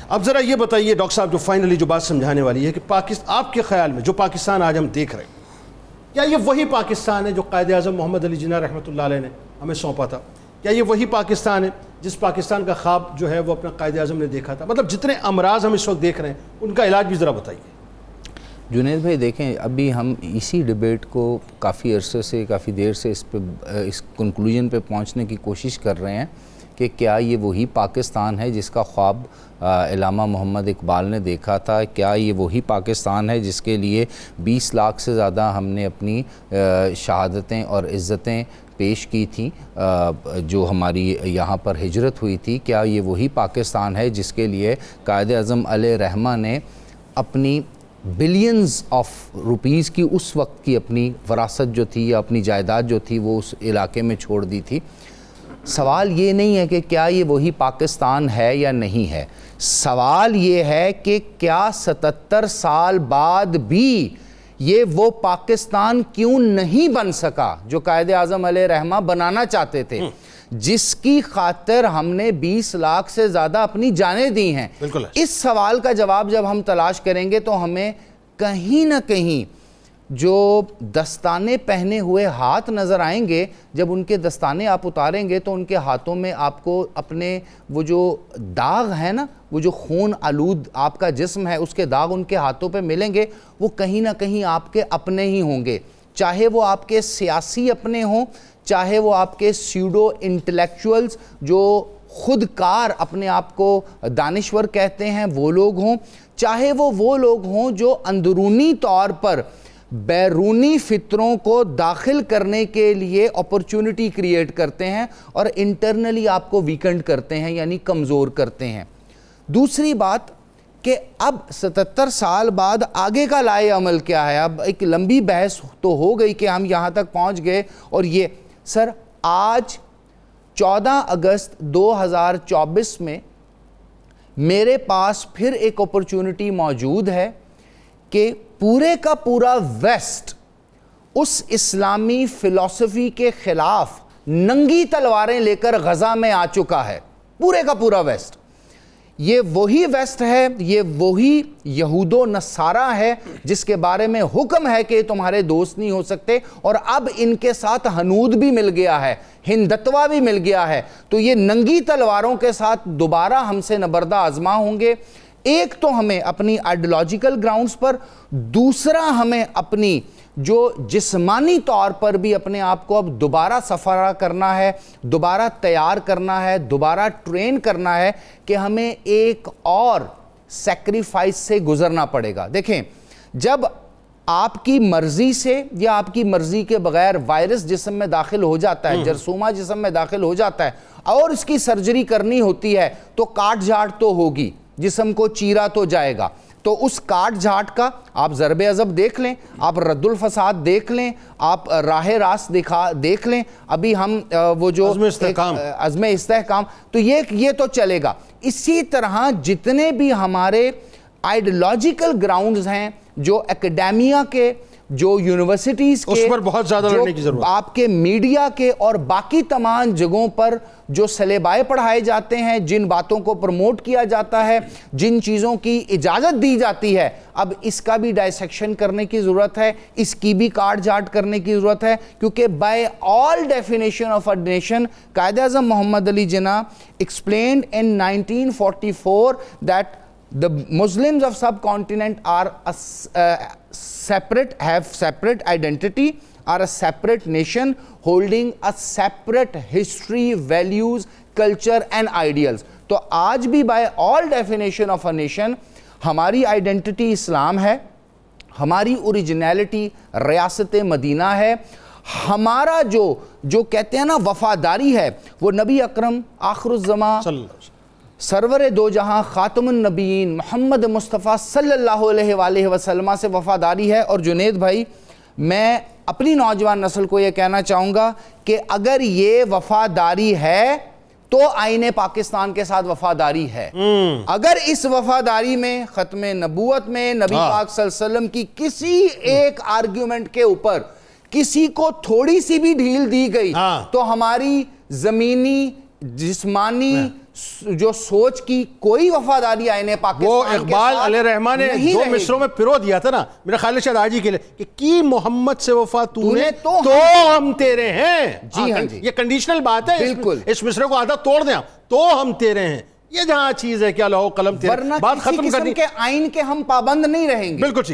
اب ذرا یہ بتائیے ڈاکٹر صاحب، جو فائنلی جو بات سمجھانے والی ہے کہ آپ کے خیال میں جو پاکستان آج ہم دیکھ رہے ہیں، کیا یہ وہی پاکستان ہے جو قائد اعظم محمد علی جناح رحمۃ اللہ علیہ نے ہمیں سونپا تھا؟ کیا یہ وہی پاکستان ہے جس پاکستان کا خواب جو ہے وہ اپنا قائد اعظم نے دیکھا تھا؟ مطلب جتنے امراض ہم اس وقت دیکھ رہے ہیں ان کا علاج بھی ذرا بتائیے۔ جنید بھائی دیکھیں، ابھی ہم اسی ڈیبیٹ کو کافی عرصے سے، کافی دیر سے اس کنکلوژن پہ پہنچنے کی کوشش کر رہے ہیں کہ کیا یہ وہی پاکستان ہے جس کا خواب علامہ محمد اقبال نے دیکھا تھا؟ کیا یہ وہی پاکستان ہے جس کے لیے 20 لاکھ سے زیادہ ہم نے اپنی شہادتیں اور عزتیں پیش کی تھیں جو ہماری یہاں پر ہجرت ہوئی تھی؟ کیا یہ وہی پاکستان ہے جس کے لیے قائد اعظم علیہ رحمہ نے اپنی بلینز آف روپیز کی اس وقت کی اپنی وراثت جو تھی یا اپنی جائیداد جو تھی وہ اس علاقے میں چھوڑ دی تھی؟ سوال یہ نہیں ہے کہ کیا یہ وہی پاکستان ہے یا نہیں ہے، سوال یہ ہے کہ کیا 77 سال بعد بھی یہ وہ پاکستان کیوں نہیں بن سکا جو قائد اعظم علیہ رحمہ بنانا چاہتے تھے، جس کی خاطر ہم نے 20 لاکھ سے زیادہ اپنی جانیں دی ہیں؟ اس سوال کا جواب جب ہم تلاش کریں گے تو ہمیں کہیں نہ کہیں جو دستانے پہنے ہوئے ہاتھ نظر آئیں گے، جب ان کے دستانے آپ اتاریں گے تو ان کے ہاتھوں میں آپ کو اپنے وہ جو داغ ہے نا، وہ جو خون آلود آپ کا جسم ہے اس کے داغ ان کے ہاتھوں پہ ملیں گے، وہ کہیں نہ کہیں آپ کے اپنے ہی ہوں گے، چاہے وہ آپ کے سیاسی اپنے ہوں، چاہے وہ آپ کے سیوڈو انٹلیکچوئلز جو خود کار اپنے آپ کو دانشور کہتے ہیں وہ لوگ ہوں، چاہے وہ لوگ ہوں جو اندرونی طور پر بیرونی فطروں کو داخل کرنے کے لیے اپرچونٹی کریٹ کرتے ہیں اور انٹرنلی آپ کو ویکنڈ کرتے ہیں، یعنی کمزور کرتے ہیں۔ دوسری بات کہ اب 77 سال بعد آگے کا لائے عمل کیا ہے؟ اب ایک لمبی بحث تو ہو گئی کہ ہم یہاں تک پہنچ گئے، اور یہ سر آج 14 اگست 2024 میں میرے پاس پھر ایک اپرچونٹی موجود ہے کہ پورے کا پورا ویسٹ اس اسلامی فلسفی کے خلاف ننگی تلواریں لے کر غزہ میں آ چکا ہے، پورے کا پورا ویسٹ۔ یہ وہی ویسٹ ہے، یہ وہی یہود و نصارہ ہے جس کے بارے میں حکم ہے کہ تمہارے دوست نہیں ہو سکتے، اور اب ان کے ساتھ ہنود بھی مل گیا ہے، ہندتوا بھی مل گیا ہے، تو یہ ننگی تلواروں کے ساتھ دوبارہ ہم سے نبردہ آزما ہوں گے۔ ایک تو ہمیں اپنی آئیڈیالوجیکل گراؤنڈز پر، دوسرا ہمیں اپنی جو جسمانی طور پر بھی اپنے آپ کو اب دوبارہ سفارہ کرنا ہے، دوبارہ تیار کرنا ہے، دوبارہ ٹرین کرنا ہے کہ ہمیں ایک اور سیکریفائس سے گزرنا پڑے گا۔ دیکھیں، جب آپ کی مرضی سے یا آپ کی مرضی کے بغیر وائرس جسم میں داخل ہو جاتا ہے، جرثومہ جسم میں داخل ہو جاتا ہے اور اس کی سرجری کرنی ہوتی ہے تو کاٹ جھاٹ تو ہوگی، جسم کو چیرا تو جائے گا، تو اس کاٹ جھاٹ کا آپ ضرب عضب دیکھ لیں، آپ رد الفساد دیکھ لیں، آپ راہ راست دیکھ لیں، ابھی ہم وہ جو عزم استحکام، تو یہ تو چلے گا۔ اسی طرح جتنے بھی ہمارے آئیڈیالوجیکل گراؤنڈز ہیں، جو اکیڈیمیا کے، جو یونیورسٹیز کے، اس پر بہت زیادہ لڑنے کی ضرورت، آپ کے میڈیا کے اور باقی تمام جگہوں پر جو سلیبائے پڑھائے جاتے ہیں، جن باتوں کو پروموٹ کیا جاتا ہے، جن چیزوں کی اجازت دی جاتی ہے، اب اس کا بھی ڈائسیکشن کرنے کی ضرورت ہے، اس کی بھی کاٹ جھاٹ کرنے کی ضرورت ہے، کیونکہ by all definition of a nation, Quaid Azam Muhammad Ali Jinnah explained in 1944 that the Muslims of subcontinent are have separate identity, are a separate nation holding a separate history, values, culture and ideals. تو آج بھی by all definition of a nation ہماری identity اسلام ہے، ہماری اوریجنیلٹی ریاست مدینہ ہے، ہمارا جو کہتے ہیں نا وفاداری ہے وہ نبی اکرم آخر الزمان سرور دو جہاں خاتم النبیین محمد مصطفیٰ صلی اللہ علیہ وآلہ وسلم سے وفاداری ہے۔ اور جنید بھائی، میں اپنی نوجوان نسل کو یہ کہنا چاہوں گا کہ اگر یہ وفاداری ہے تو آئین پاکستان کے ساتھ وفاداری ہے۔ اگر اس وفاداری میں ختم نبوت میں نبی پاک صلی اللہ علیہ وسلم کی کسی ایک آرگیومنٹ کے اوپر کسی کو تھوڑی سی بھی ڈھیل دی گئی تو ہماری زمینی جسمانی جو سوچ کی کوئی وفاداری آئین پاکستان وہ کے اقبال ساتھ علیہ رحمان نے نہیں دو رہے گی۔ مصروں میں پرو دیا تھا نا میرا خیال ہے شاید آج ہی کے لیے کہ کی محمد سے وفا تو نے تو تو ہم تیرے ہیں. جی ہاں جی، یہ کنڈیشنل بات ہے. بالکل. اس مصرے کو آدھا توڑ دیں تو ہم تیرے ہیں. یہ جہاں چیز ہے کیا لوہ قلم تیرے ورنہ بات کسی ختم قسم کرنی. کے آئین کے ہم پابند نہیں رہیں گے. بالکل ٹھیک.